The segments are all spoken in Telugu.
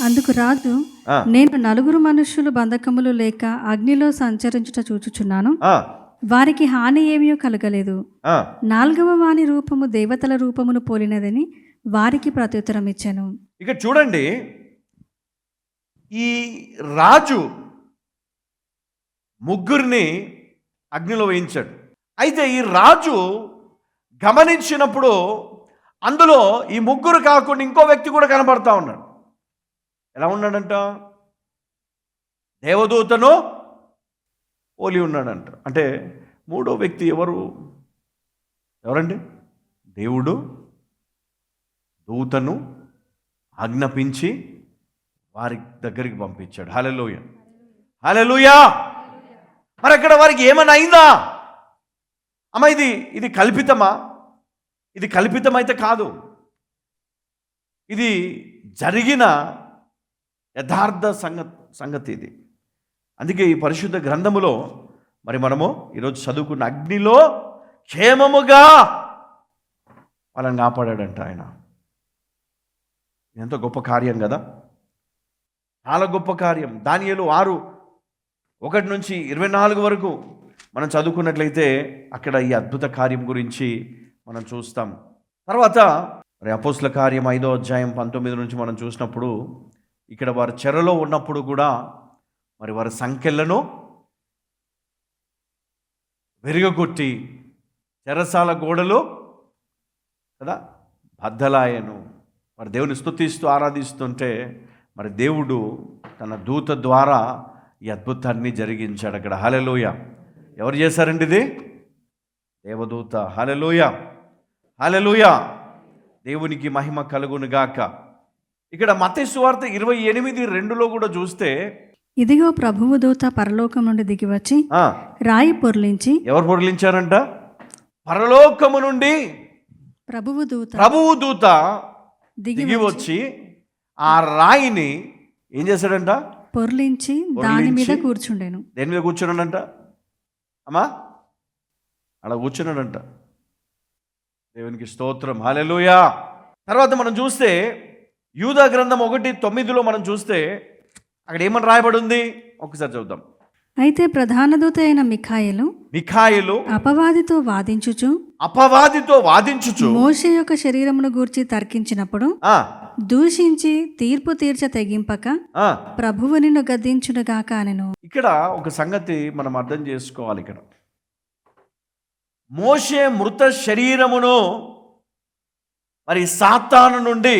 అందుకు రాజు, ఆ, నేను నలుగురు మనుష్యులు బంధకములు లేక అగ్నిలో సంచరించుట చూచుచున్నాను, ఆ, వారికి హాని ఏమీ కలగలేదు. ఆ. నాలుగవ వాని రూపము దేవతల రూపమును పోలినదని వారికి ప్రత్యుత్తరం ఇచ్చాను. ఇక చూడండి, ఈ రాజు ముగ్గురిని అగ్నిలో వేయించాడు. అయితే ఈ రాజు గమనించినప్పుడు అందులో ఈ ముగ్గురు కాకుండా ఇంకో వ్యక్తి కూడా కనబడతా ఉన్నాడు. ఎలా ఉన్నాడంట? దేవదూతను పోలి ఉన్నాడంట. అంటే మూడో వ్యక్తి ఎవరండి? దేవుడు దూతను ఆజ్ఞాపించి వారి దగ్గరికి పంపించాడు. హల్లెలూయా, హల్లెలూయా. మరి అక్కడ వారికి ఏమైనా అయిందా? అమ్మ, ఇది కల్పితమా? ఇది కల్పితమైతే కాదు, ఇది జరిగిన యథార్థ సంగతి ఇది. అందుకే ఈ పరిశుద్ధ గ్రంథములో మరి మనము ఈరోజు చదువుకున్న అగ్నిలో క్షేమముగా వాళ్ళని కాపాడాడంట ఆయన. ఎంతో గొప్ప కార్యం కదా, చాలా గొప్ప కార్యం. దానియేలు 6:1-24 వరకు మనం చదువుకున్నట్లయితే అక్కడ ఈ అద్భుత కార్యం గురించి మనం చూస్తాం. తర్వాత మరి అపోస్తల కార్యం 5వ అధ్యాయం 19 నుంచి మనం చూసినప్పుడు ఇక్కడ వారు చెరలో ఉన్నప్పుడు కూడా మరి వారి సంఖ్యలను విరగొట్టి చెరసాల గోడలు కదా బద్దలాయను. మరి దేవుని స్తుతిస్తూ ఆరాధిస్తుంటే మరి దేవుడు తన దూత ద్వారా ఈ అద్భుతాన్ని జరిగించాడు అక్కడ. హల్లెలూయా. ఎవరు చేశారండి ఇది? దేవదూత. హల్లెలూయా, హల్లెలూయా. దేవునికి మహిమ కలుగును గాక. ఇక్కడ మత్తయి సువార్త 28:2లో కూడా చూస్తే, ఇదిగో ప్రభువు దూత పరలోకం నుండి దిగివచ్చి రాయి పొర్లించి. ఎవరు పొర్లించారంట? పరలోకము నుండి ప్రభువు దూత దిగి వచ్చి ఆ రాయిని ఏం చేశాడంట? పొర్లించి దాని మీద కూర్చుండెను. దేని మీద కూర్చున్నాడంట? అమ్మా, అలా కూర్చున్నాడంట. దేవునికి స్తోత్రం, హల్లెలూయా. తర్వాత మనం చూస్తే యూదా గ్రంథం 1:9లో మనం చూస్తే అక్కడ ఏమని రాయబడి ఉంది? ఒకసారి చూద్దాం. అయితే ప్రధాన దూత అయిన మిఖాయేలు అపవాదితో వాదించుచు మోషే యొక్క శరీరమును గూర్చి తర్కించినప్పుడు దూషించి తీర్పు తీర్చ తెగింపక ప్రభువు నిన్ను గద్దించునుగాక అనెను. ఇక్కడ ఒక సంగతి మనం అర్థం చేసుకోవాలి. ఇక్కడ మోషే మృత శరీరమును మరి సాతాను నుండి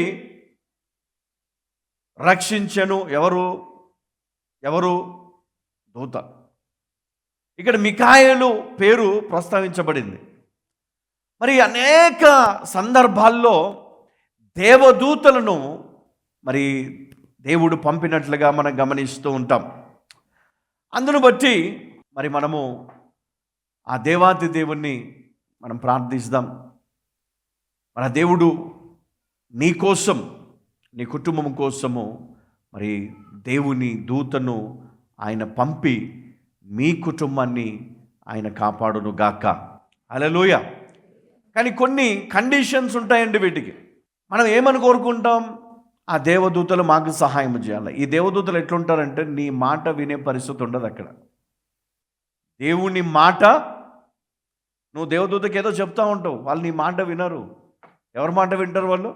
రక్షించెను. ఎవరు? దూత. ఇక్కడ మిఖాయేలు పేరు ప్రస్తావించబడింది. మరి అనేక సందర్భాల్లో దేవదూతలను మరి దేవుడు పంపినట్లుగా మనం గమనిస్తూ ఉంటాం. అందును బట్టి మరి మనము ఆ దేవాది దేవుణ్ణి మనం ప్రార్థిస్తాం. మన దేవుడు నీ కోసం, నీ కుటుంబం కోసము మరి దేవుని దూతను ఆయన పంపి మీ కుటుంబాన్ని ఆయన కాపాడును గాక. హల్లెలూయా. కానీ కొన్ని కండిషన్స్ ఉంటాయండి వీటికి. మనం ఏమని కోరుకుంటాం? ఆ దేవదూతలు మాకు సహాయం చేయాలి. ఈ దేవదూతలు ఎట్లుంటారంటే నీ మాట వినే పరిస్థితి ఉండదు అక్కడ. దేవుని మాట, నువ్వు దేవదూతకి ఏదో చెప్తా ఉంటావు, వాళ్ళు నీ మాట వినరు. ఎవరి మాట వింటారు వాళ్ళు?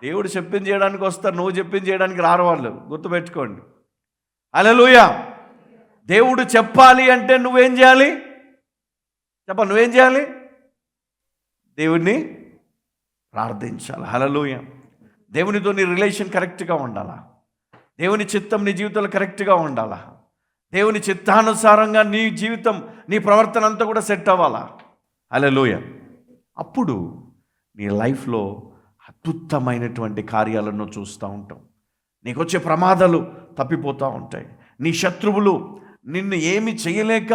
దేవుడు చెప్పింది చేయడానికి వస్తారు, నువ్వు చెప్పింది చేయడానికి రారు వాళ్ళు. గుర్తుపెట్టుకోండి. హల్లెలూయా. దేవుడు చెప్పాలి అంటే నువ్వేం చేయాలి? చెప్పాలి, నువ్వేం చేయాలి? దేవుణ్ణి ప్రార్థించాలి. హల్లెలూయా. దేవునితో నీ రిలేషన్ కరెక్ట్గా ఉండాలా. దేవుని చిత్తం నీ జీవితంలో కరెక్ట్గా ఉండాలా. దేవుని చిత్తానుసారంగా నీ జీవితం, నీ ప్రవర్తన అంతా కూడా సెట్ అవ్వాలా. హల్లెలూయా. అప్పుడు నీ లైఫ్లో అద్భుతమైనటువంటి కార్యాలను చూస్తూ ఉంటాం. నీకు వచ్చే ప్రమాదాలు తప్పిపోతూ ఉంటాయి. నీ శత్రువులు నిన్ను ఏమి చేయలేక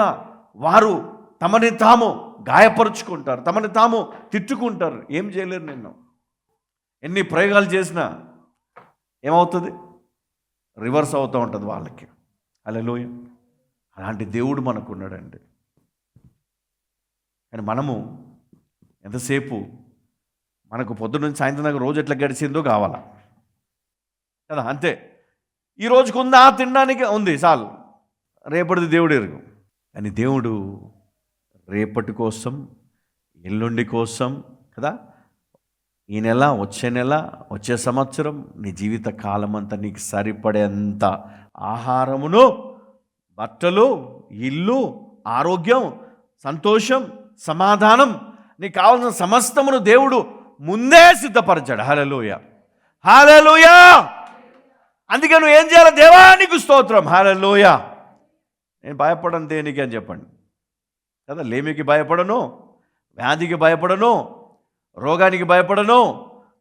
వారు తమని తాము గాయపరుచుకుంటారు, తమని తాము తిట్టుకుంటారు. ఏం చేయలేరు నిన్ను. ఎన్ని ప్రయోగాలు చేసినా ఏమవుతుంది? రివర్స్ అవుతూ ఉంటుంది వాళ్ళకి. హల్లెలూయా. అలాంటి దేవుడు మనకు ఉన్నాడండి. కానీ మనము ఎంతసేపు మనకు పొద్దున్న నుంచి సాయంత్రం దాకా రోజు ఎట్లా గడిచిందో కావాలా. కదా, అంతే. ఈ రోజుకు ఉందా తినడానికి ఉంది చాలు, రేపటిది దేవుడు ఎరుగు. కానీ దేవుడు రేపటి కోసం, ఎల్లుండి కోసం కదా, ఈ నెల, వచ్చే నెల, వచ్చే సంవత్సరం, నీ జీవిత కాలం అంతా నీకు సరిపడేంత ఆహారమును, బట్టలు, ఇల్లు, ఆరోగ్యం, సంతోషం, సమాధానం, నీకు కావాల్సిన సమస్తమును దేవుడు ముందే సిద్ధపరచాడు. హల్లెలూయా, హల్లెలూయా. అందుకే నువ్వు ఏం చేయాలి? దేవానికి స్తోత్రం, హల్లెలూయా. నేను భయపడను దేనికి అని చెప్పండి కదా. లేమికి భయపడను, వ్యాధికి భయపడను, రోగానికి భయపడను,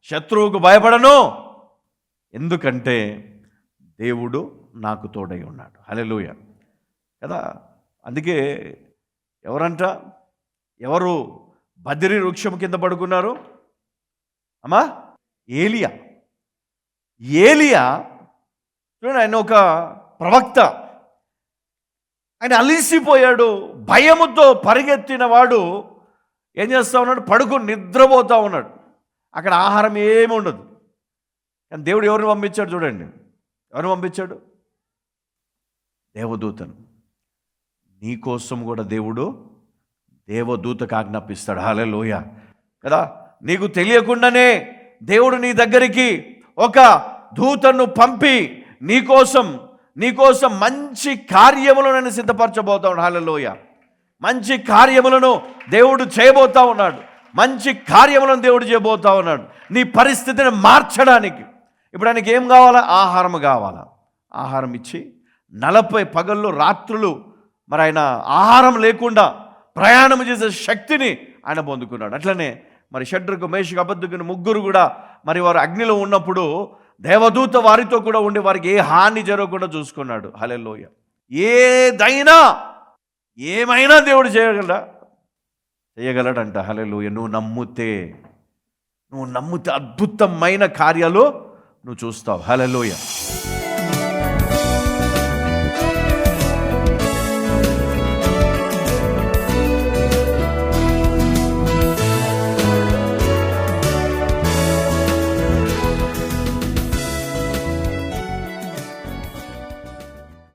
శత్రువుకు భయపడను. ఎందుకంటే దేవుడు నాకు తోడై ఉన్నాడు. హల్లెలూయా కదా. అందుకే ఎవరు బద్రి వృక్షం కింద పడుకున్నారు? అమ్మా, ఏలియా. చూడండి, ఆయన ఒక ప్రవక్త. ఆయన అలిసిపోయాడు, భయముతో పరిగెత్తిన వాడు ఏం చేస్తూ ఉన్నాడు? పడుకుని నిద్రపోతూ ఉన్నాడు. అక్కడ ఆహారం ఏమి ఉండదు. కానీ దేవుడు ఎవరిని పంపించాడు? చూడండి, ఎవరిని పంపించాడు? దేవదూతను. నీకోసం కూడా దేవుడు దేవదూతకు ఆజ్ఞాపిస్తాడు. హల్లెలూయా కదా. నీకు తెలియకుండానే దేవుడు నీ దగ్గరికి ఒక దూతను పంపి నీకోసం మంచి కార్యములను సిద్ధపరచబోతా ఉన్నాడు. హల్లెలూయా. మంచి కార్యములను దేవుడు చేయబోతా ఉన్నాడు. మంచి కార్యములను దేవుడు చేయబోతా ఉన్నాడు నీ పరిస్థితిని మార్చడానికి. ఇప్పుడు ఆయనకి ఏం కావాలా? ఆహారం కావాలా. ఆహారం ఇచ్చి 40 పగళ్ళు రాత్రులు మరి ఆయన ఆహారం లేకుండా ప్రయాణం చేసే శక్తిని ఆయన పొందుకున్నాడు. అట్లనే మరి షడ్రకు, మేషకు, అబద్దుకుని ముగ్గురు కూడా మరి వారు అగ్నిలో ఉన్నప్పుడు దేవదూత వారితో కూడా ఉండి వారికి ఏ హాని జరగకుండా చూసుకున్నాడు. హల్లెలూయా. ఏమైనా దేవుడు చేయగలడంట. హల్లెలూయా. నువ్వు నమ్మితే అద్భుతమైన కార్యాలు నువ్వు చూస్తావు. హల్లెలూయా.